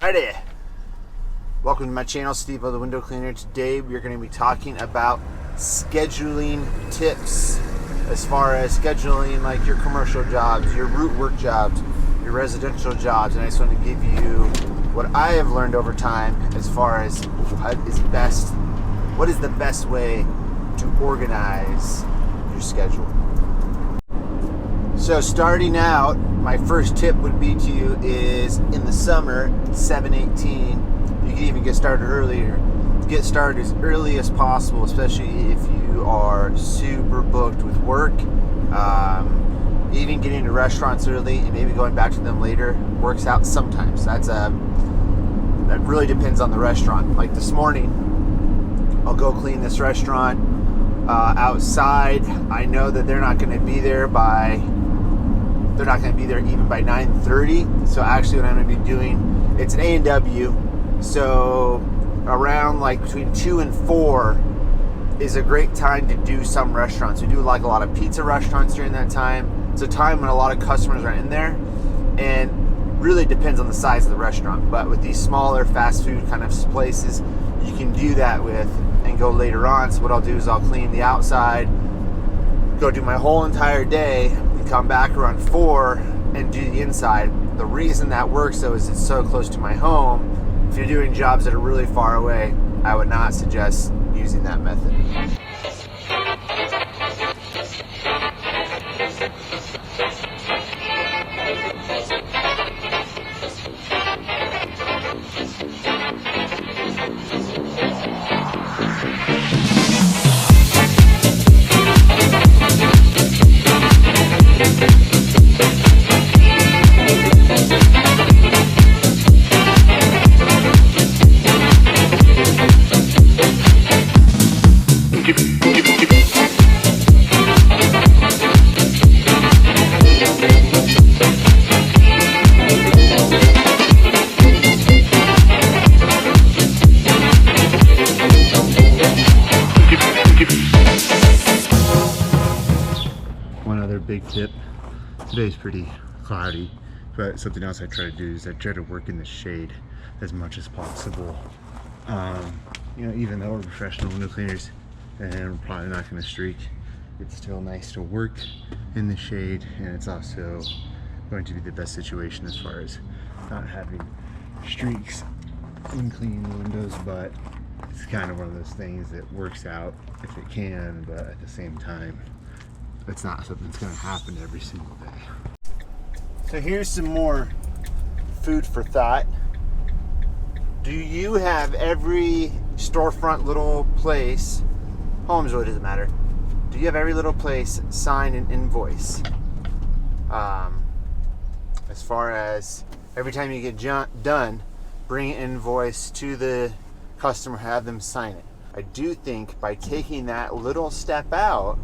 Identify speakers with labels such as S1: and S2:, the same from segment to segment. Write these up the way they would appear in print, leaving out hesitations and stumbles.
S1: Hi there. Welcome to my channel, SteveO the Window Cleaner. Today we're going to be talking about scheduling tips as far as scheduling like your commercial jobs, your root work jobs, your residential jobs, and I just want to give you what I have learned over time as far as what is the best way to organize your schedule. So starting out, my first tip would be to you is in the summer, 7/18, you can even get started earlier. Get started as early as possible, especially if you are super booked with work. Even getting to restaurants early and maybe going back to them later works out sometimes. That really depends on the restaurant. Like this morning, I'll go clean this restaurant outside. I know that they're not going to be there even by 9:30. So actually what I'm going to be doing, it's an A&W. So around like between 2 and 4 is a great time to do some restaurants. We do like a lot of pizza restaurants during that time. It's a time when a lot of customers are in there, and really depends on the size of the restaurant. But with these smaller fast food kind of places, you can do that with and go later on. So what I'll do is I'll clean the outside, go do my whole entire day, and come back around 4 and do the inside. The reason that works though is it's so close to my home. If you're doing jobs that are really far away, I would not suggest using that method. One other big tip, today's pretty cloudy, but something else I try to do is I try to work in the shade as much as possible. Even though we're professional window cleaners and we're probably not going to streak, it's still nice to work in the shade, and it's also going to be the best situation as far as not having streaks in cleaning the windows. But it's kind of one of those things that works out if it can, but at the same time, it's not something that's going to happen every single day. So here's some more food for thought. Do you have every storefront little place, homes really doesn't matter, do you have every little place sign an invoice? As far as every time you get done, bring an invoice to the customer, have them sign it. I do think by taking that little step out,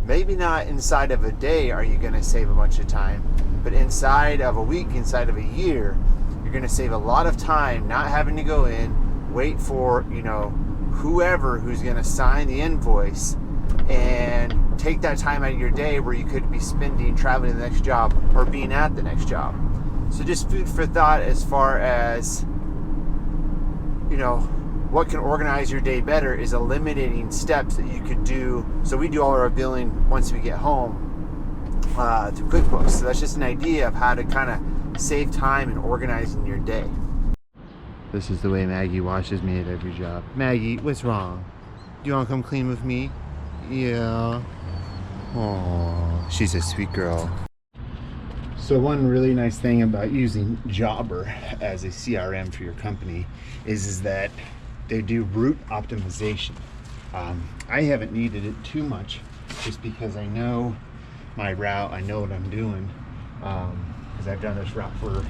S1: maybe not inside of a day are you going to save a bunch of time, but inside of a week, inside of a year, you're going to save a lot of time not having to go in, wait for, whoever who's going to sign the invoice, and take that time out of your day where you could be spending traveling to the next job or being at the next job. So just food for thought as far as, what can organize your day better is eliminating steps that you could do. So we do all our billing once we get home through QuickBooks. So that's just an idea of how to kind of save time in organizing your day. This is the way Maggie watches me at every job. Maggie, what's wrong? Do you want to come clean with me? Yeah. Oh, she's a sweet girl. So one really nice thing about using Jobber as a CRM for your company is that they do route optimization. I haven't needed it too much just because I know my route, I know what I'm doing, because I've done this route for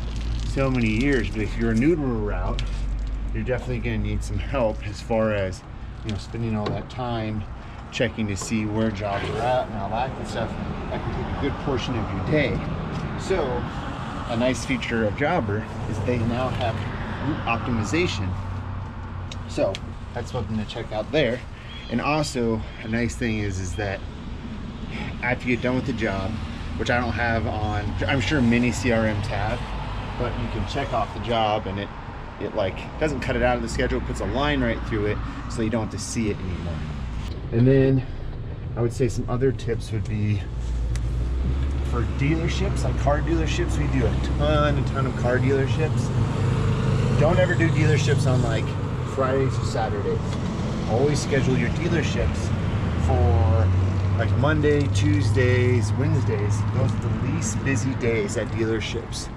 S1: so many years. But if you're new to a route, you're definitely going to need some help as far as spending all that time checking to see where jobs are at and all that good stuff. That can take a good portion of your day. So a nice feature of Jobber is they now have route optimization. So that's something to check out there. And also a nice thing is that after you get done with the job, which I don't have on, I'm sure many CRMs have, but you can check off the job and it it like doesn't cut it out of the schedule, it puts a line right through it so you don't have to see it anymore. And then I would say some other tips would be for dealerships, like car dealerships. We do a ton of car dealerships. Don't ever do dealerships on like Fridays or Saturdays. Always schedule your dealerships for like Monday, Tuesdays, Wednesdays. Those are the least busy days at dealerships.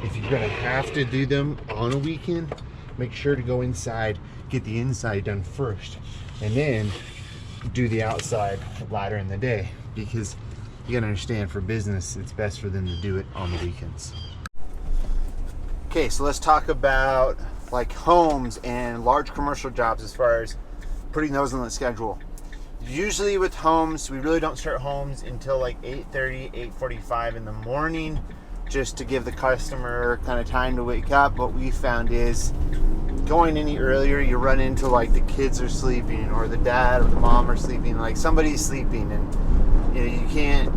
S1: If you're gonna have to do them on a weekend, make sure to go inside, get the inside done first, and then do the outside later in the day, because you gotta understand, for business, it's best for them to do it on the weekends. Okay, so let's talk about like homes and large commercial jobs as far as putting those on the schedule. Usually with homes, we really don't start homes until like 8:30, 8:45 in the morning, just to give the customer kind of time to wake up. What we found is going any earlier, you run into like the kids are sleeping, or the dad or the mom are sleeping, like somebody's sleeping, and you know, you can't,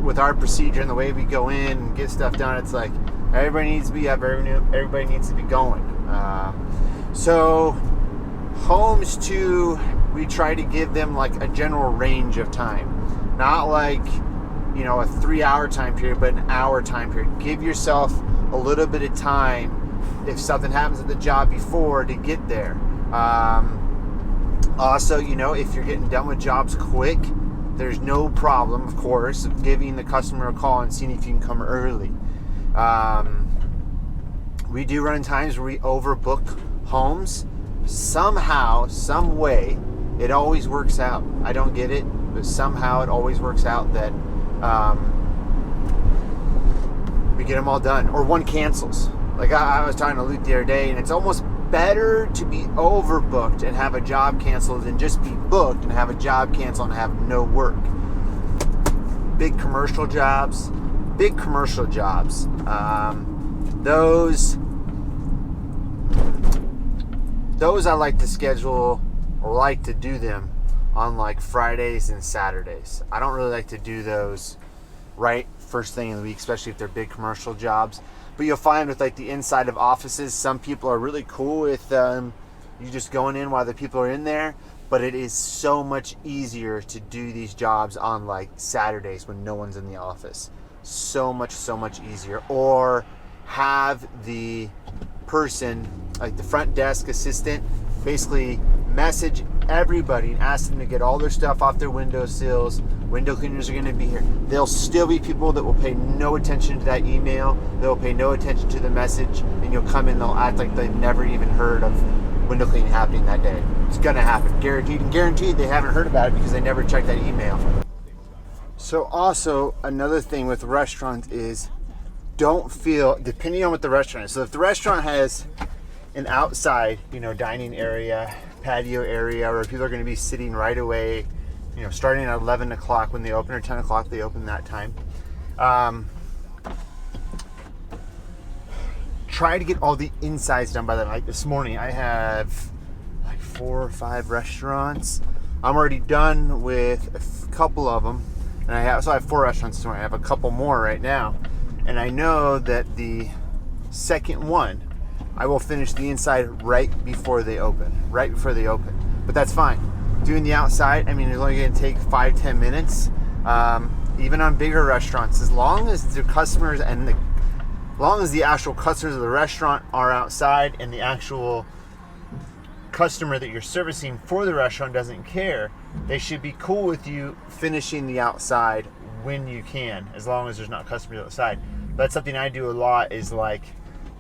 S1: with our procedure and the way we go in and get stuff done, it's like everybody needs to be up, everybody needs to be going. So homes too, we try to give them like a general range of time, not like, you know, a 3-hour time period, but an hour time period. Give yourself a little bit of time if something happens at the job before to get there. Also, you know, if you're getting done with jobs quick, there's no problem, of course, giving the customer a call and seeing if you can come early. We do run times where we overbook homes. Somehow, some way, it always works out. I don't get it, but somehow it always works out that we get them all done, or one cancels. Like I was talking to Luke the other day, and it's almost better to be overbooked and have a job canceled than just be booked and have a job cancel and have no work. Big commercial jobs, those I like to schedule, or like to do them on like Fridays and Saturdays. I don't really like to do those right first thing in the week, especially if they're big commercial jobs. But you'll find with like the inside of offices, some people are really cool with you just going in while the people are in there. But it is so much easier to do these jobs on like Saturdays when no one's in the office. So much easier. Or have the person, like the front desk assistant, basically message everybody and ask them to get all their stuff off their windowsills. Window cleaners are going to be here. There'll still be people that will pay no attention to that email. They'll pay no attention to the message, and you'll come in, they'll act like they've never even heard of window cleaning happening that day. It's going to happen, guaranteed, and guaranteed they haven't heard about it because they never checked that email. So also, another thing with restaurants is, don't feel, depending on what the restaurant is. So if the restaurant has an outside, you know, dining area, patio area, where people are going to be sitting right away, you know, starting at 11 o'clock when they open, or 10 o'clock they open that time. Try to get all the insides done by then. Like this morning, I have like 4 or 5 restaurants. I'm already done with a couple of them, and I have 4 restaurants this morning. I have a couple more right now, and I know that the second one, I will finish the inside right before they open. But that's fine. Doing the outside, I mean, it's only going to take 5-10 minutes. Even on bigger restaurants, as long as the customers and as long as the actual customers of the restaurant are outside, and the actual customer that you're servicing for the restaurant doesn't care, they should be cool with you finishing the outside when you can, as long as there's not customers outside. That's something I do a lot, is like,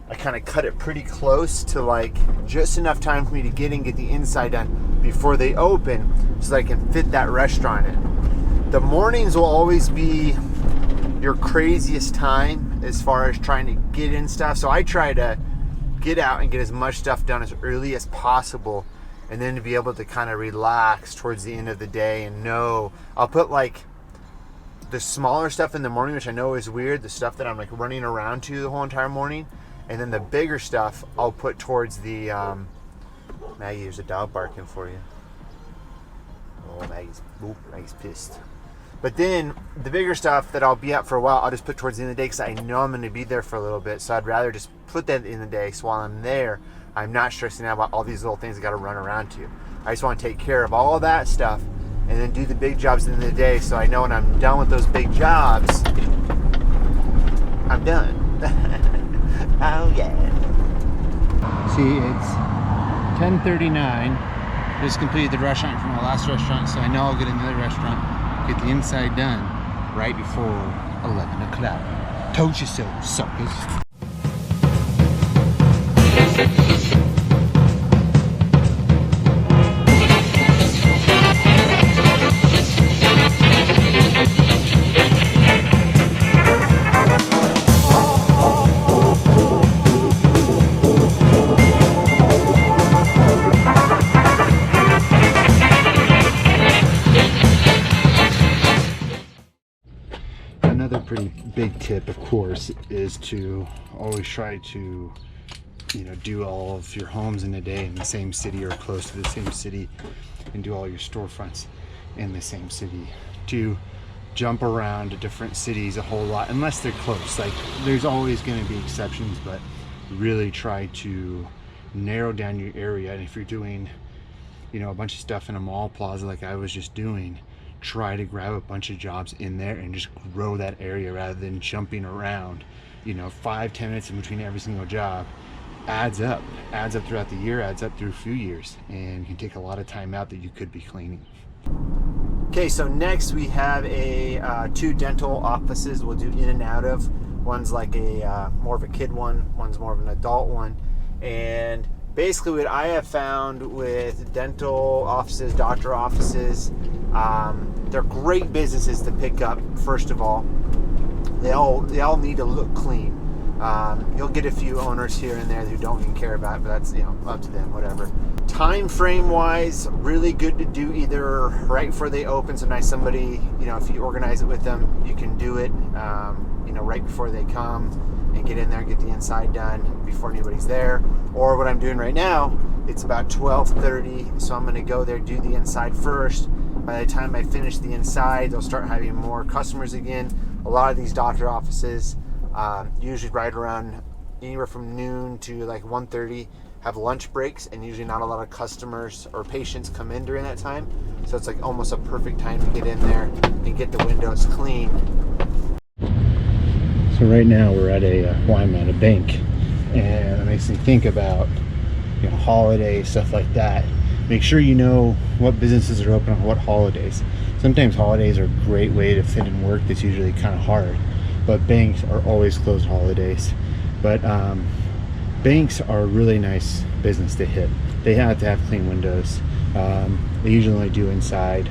S1: I kind of cut it pretty close to like just enough time for me to get the inside done before they open, so that I can fit that restaurant in. The mornings will always be your craziest time as far as trying to get in stuff. So I try to get out and get as much stuff done as early as possible, and then to be able to kind of relax towards the end of the day and know I'll put like the smaller stuff in the morning, which I know is weird, the stuff that I'm like running around to the whole entire morning. And then the bigger stuff I'll put towards the, Maggie, there's a dog barking for you. Oh, Maggie's pissed. But then the bigger stuff that I'll be at for a while, I'll just put towards the end of the day because I know I'm going to be there for a little bit. So I'd rather just put that in the day. So while I'm there, I'm not stressing out about all these little things I got to run around to. I just want to take care of all of that stuff and then do the big jobs in the day. So I know when I'm done with those big jobs, I'm done. Oh yeah. See, it's 10:39. Just completed the restaurant from my last restaurant, so I know I'll get another restaurant, get the inside done right before 11 o'clock. Told you so, suckers. Another pretty big tip, of course, is to always try to, do all of your homes in a day in the same city or close to the same city, and do all your storefronts in the same city. To jump around to different cities a whole lot, unless they're close. Like, there's always going to be exceptions, but really try to narrow down your area. And if you're doing, a bunch of stuff in a mall plaza like I was just doing, try to grab a bunch of jobs in there and just grow that area rather than jumping around. 5-10 minutes in between every single job adds up throughout the year, adds up through a few years, and can take a lot of time out that you could be cleaning. Okay, so next we have two dental offices we'll do in and out of. One's like a more of a kid one, one's more of an adult one. And basically what I have found with dental offices, doctor offices, they're great businesses to pick up. First of all, they all need to look clean. You'll get a few owners here and there who don't even care about it, but that's up to them, whatever. Time frame wise, really good to do either right before they open. Sometimes somebody, if you organize it with them, you can do it right before they come and get in there and get the inside done before anybody's there. Or what I'm doing right now, it's about 12:30, so I'm going to go there, do the inside first. By the time I finish the inside, they'll start having more customers again. A lot of these doctor offices, usually right around anywhere from noon to like 1:30, have lunch breaks, and usually not a lot of customers or patients come in during that time. So it's like almost a perfect time to get in there and get the windows clean. So right now we're at I'm at a bank, and it makes me think about holidays, stuff like that. Make sure you know what businesses are open on what holidays. Sometimes holidays are a great way to fit in work that's usually kind of hard, but banks are always closed holidays. But banks are a really nice business to hit. They have to have clean windows. They usually only do inside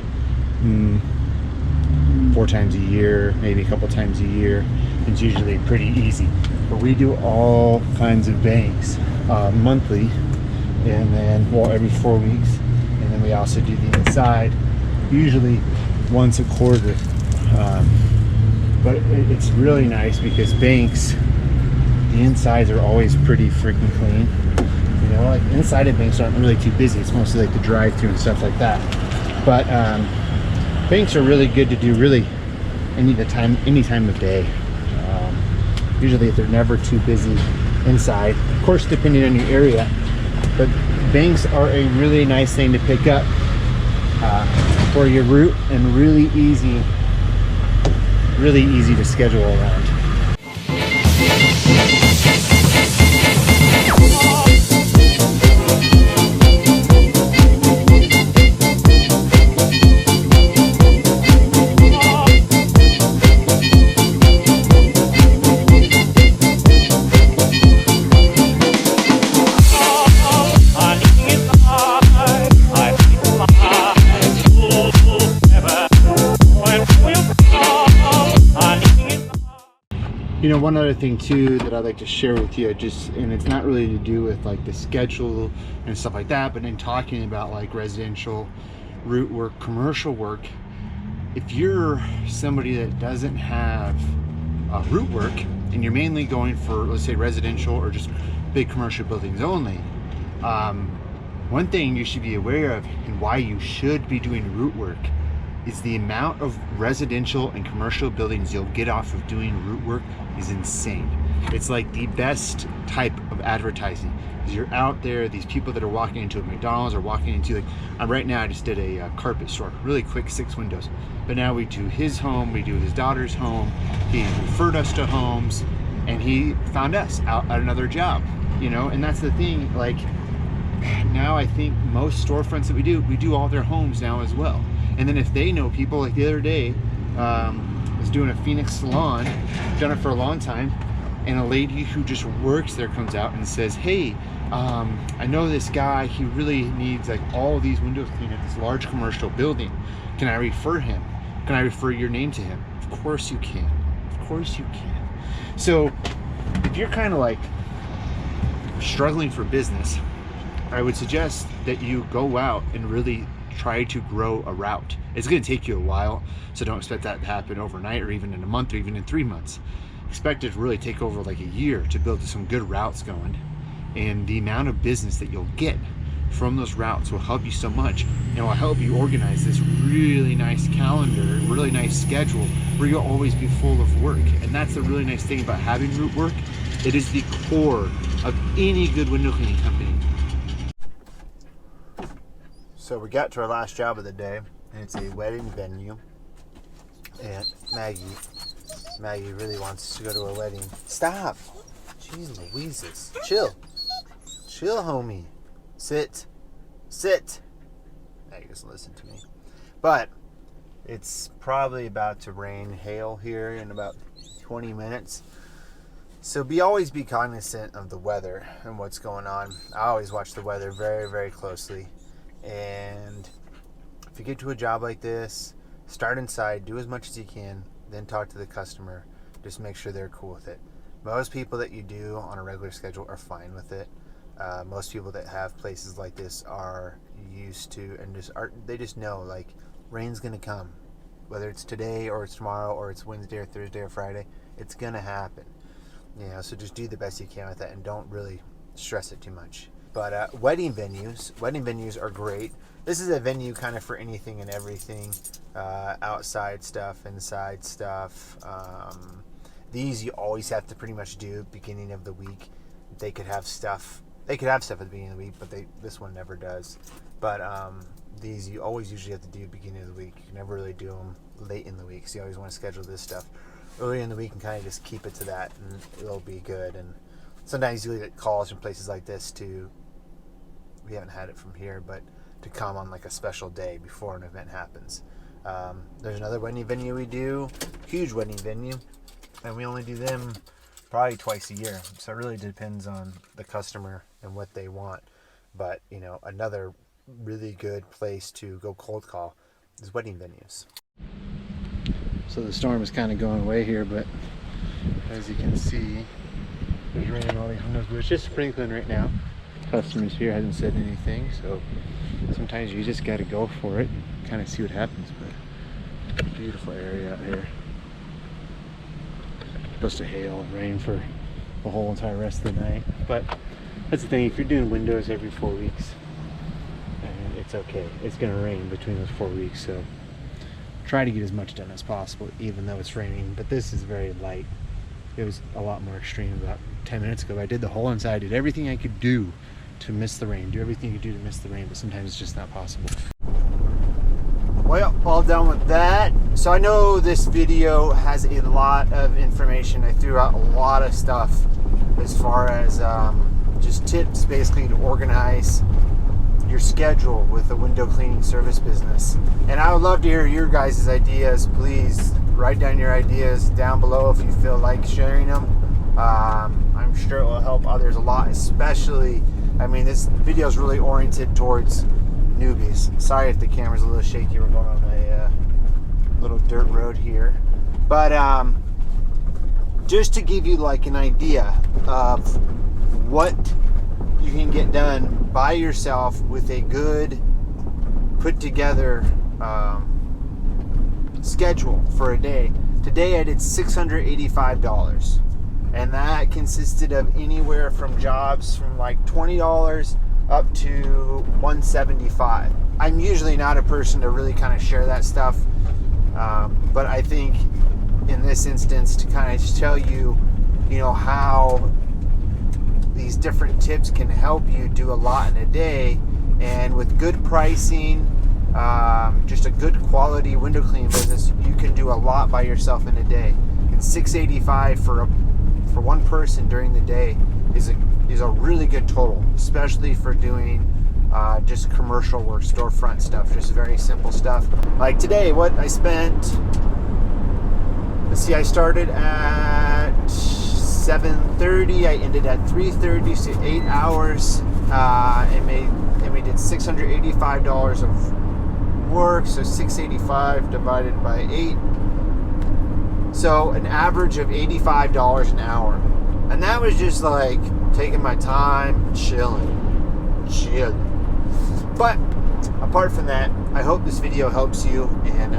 S1: 4 times a year, maybe a couple times a year. It's usually pretty easy. But we do all kinds of banks monthly, and then every 4 weeks, and then we also do the inside usually once a quarter. But it's really nice because banks, the insides are always pretty freaking clean. Like inside of banks aren't really too busy. It's mostly like the drive-through and stuff like that. But banks are really good to do really any time of day. Usually they're never too busy inside. Of course, depending on your area. But banks are a really nice thing to pick up for your route, and really easy to schedule around. One other thing too that I'd like to share with you, and it's not really to do with like the schedule and stuff like that, but in talking about like residential route work, commercial work, if you're somebody that doesn't have route work and you're mainly going for, let's say, residential or just big commercial buildings only, one thing you should be aware of and why you should be doing route work is the amount of residential and commercial buildings you'll get off of doing root work is insane. It's like the best type of advertising. You're out there, these people that are walking into a McDonald's or walking into, like, right now I just did a carpet store, really quick, 6 windows. But now we do his home, we do his daughter's home. He referred us to homes, and he found us out at another job, you know. And that's the thing, like, now I think most storefronts that we do all their homes now as well. And then if they know people, like the other day, I was doing a Phoenix salon, done it for a long time, and a lady who just works there comes out and says, hey, I know this guy, he really needs like all these windows cleaned at this large commercial building. Can I refer him? Can I refer your name to him? Of course you can. Of course you can. So if you're kind of like struggling for business, I would suggest that you go out and really try to grow a route. It's going to take you a while, so don't expect that to happen overnight or even in a month or even in 3 months. Expect it to really take over like a year to build some good routes going. And the amount of business that you'll get from those routes will help you so much, and will help you organize this really nice calendar, really nice schedule where you'll always be full of work. And that's the really nice thing about having root work. It is the core of any good window cleaning company. So we got to our last job of the day, and it's a wedding venue. And Maggie really wants to go to a wedding. Stop! Jeez Louises. Chill. Chill, homie. Sit. Maggie doesn't listen to me. But it's probably about to rain hail here in about 20 minutes. So always be cognizant of the weather and what's going on. I always watch the weather very, very closely. And if you get to a job like this, start inside, do as much as you can, then talk to the customer. Just make sure they're cool with it. Most people that you do on a regular schedule are fine with it. Most people that have places like this are used to and they just know, like, rain's gonna come. Whether it's today or it's tomorrow or it's Wednesday or Thursday or Friday, it's gonna happen. You know, so just do the best you can with that and don't really stress it too much. But wedding venues are great. This is a venue kind of for anything and everything. Outside stuff, inside stuff. These you always have to pretty much do beginning of the week. They could have stuff at the beginning of the week, but this one never does. But these you always usually have to do beginning of the week. You can never really do them late in the week, so you always want to schedule this stuff early in the week and kind of just keep it to that, and it'll be good. And sometimes you get calls from places like this we haven't had it from here, but to come on like a special day before an event happens. There's another wedding venue we do, huge wedding venue, and we only do them probably twice a year. So it really depends on the customer and what they want. But, you know, another really good place to go cold call is wedding venues. So the storm is kind of going away here, but as you can see, there's rain in all these windows, but it's just sprinkling right now. Customers here hasn't said anything, so sometimes you just got to go for it and kind of see what happens. But beautiful area out here. Supposed to hail and rain for the whole entire rest of the night, but that's the thing, if you're doing windows every 4 weeks, it's okay. It's going to rain between those 4 weeks, so try to get as much done as possible even though it's raining. But this is very light. It was a lot more extreme about 10 minutes ago. I did the whole inside, I did everything I could do to miss the rain, do everything you could do to miss the rain, but sometimes it's just not possible. Well, all done with that. So I know this video has a lot of information. I threw out a lot of stuff as far as just tips basically to organize your schedule with a window cleaning service business. And I would love to hear your guys' ideas. Please write down your ideas down below if you feel like sharing them. I'm sure it will help others a lot, especially, I mean, this video is really oriented towards newbies. Sorry if the camera's a little shaky. We're going on a little dirt road here. But just to give you like an idea of what you can get done by yourself with a good put together schedule for a day. Today I did $685, and that consisted of anywhere from jobs from like $20 up to $175. I'm usually not a person to really kind of share that stuff, but I think in this instance, to kind of tell you, how these different tips can help you do a lot in a day, and with good pricing, just a good quality window cleaning business, you can do a lot by yourself in a day. And $685 for one person during the day is a really good total, especially for doing just commercial work, storefront stuff, just very simple stuff. Like today, what I spent, let's see, I started at 7:30, I ended at 3:30, so 8 hours, and we did $685 of work, so $685 divided by 8, so an average of $85 an hour. And that was just like taking my time, chilling. But apart from that, I hope this video helps you and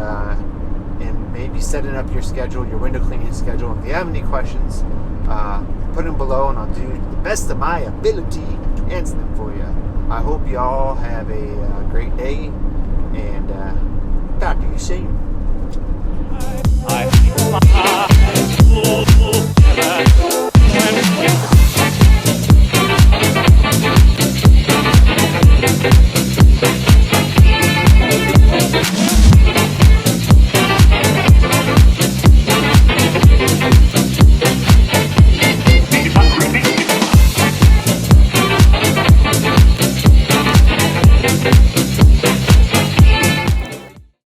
S1: maybe setting up your schedule, your window cleaning schedule. If you have any questions, put them below and I'll do the best of my ability to answer them for you. I hope you all have a great day, and talk to you soon.